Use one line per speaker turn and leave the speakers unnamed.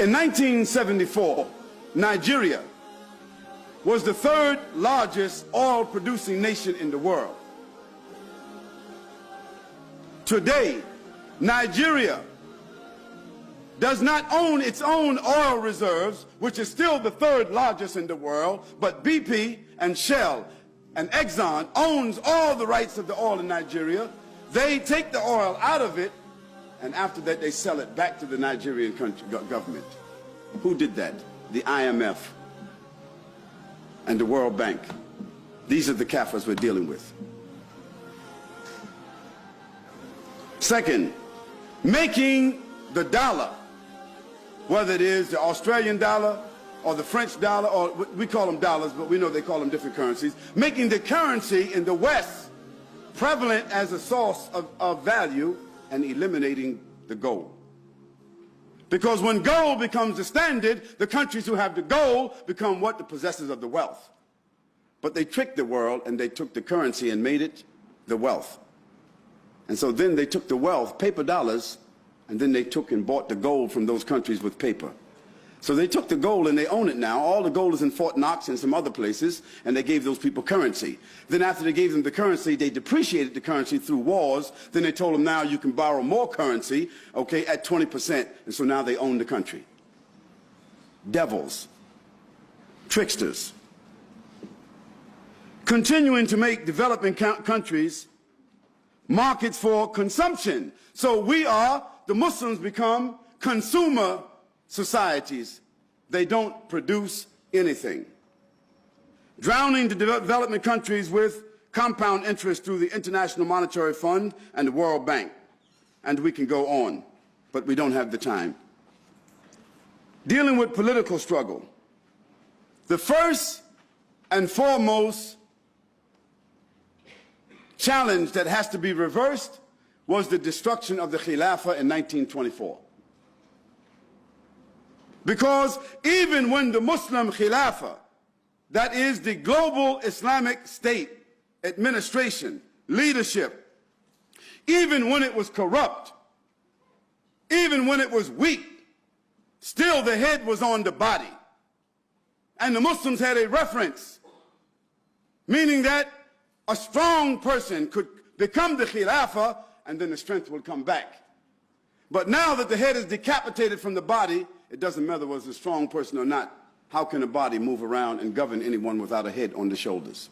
In 1974, Nigeria was the third largest oil-producing nation in the world. Today, Nigeria does not own its own oil reserves, which is still the third largest in the world, but BP and Shell and Exxon owns all the rights of the oil in Nigeria. They take the oil out of it, and after that they sell it back to the Nigerian government. Who did that? The IMF and the World Bank. These are the kafirs we're dealing with. Second, making the dollar, whether it is the Australian dollar or the French dollar, or we call them dollars, but we know they call them different currencies, making the currency in the West prevalent as a source of value and eliminating the gold. Because when gold becomes the standard, the countries who have the gold become what? The possessors of the wealth. But they tricked the world and they took the currency and made it the wealth. And so then they took the wealth, paper dollars, and then they took and bought the gold from those countries with paper. So they took the gold and they own it now. All the gold is in Fort Knox and some other places, and they gave those people currency. Then after they gave them the currency, they depreciated the currency through wars. Then they told them now you can borrow more currency, okay, at 20%. And so now they own the country. Devils. Tricksters. Continuing to make developing countries markets for consumption. So the Muslims become consumer societies. They don't produce anything. Drowning the developing countries with compound interest through the International Monetary Fund and the World Bank. And we can go on, but we don't have the time. Dealing with political struggle. The first and foremost challenge that has to be reversed was the destruction of the Khilafah in 1924. Because even when the Muslim Khilafah, that is the global Islamic state administration, leadership, even when it was corrupt, even when it was weak, still the head was on the body. And the Muslims had a reference, meaning that a strong person could become the Khilafah and then the strength will come back. But now that the head is decapitated from the body, it doesn't matter whether it's a strong person or not. How can a body move around and govern anyone without a head on the shoulders?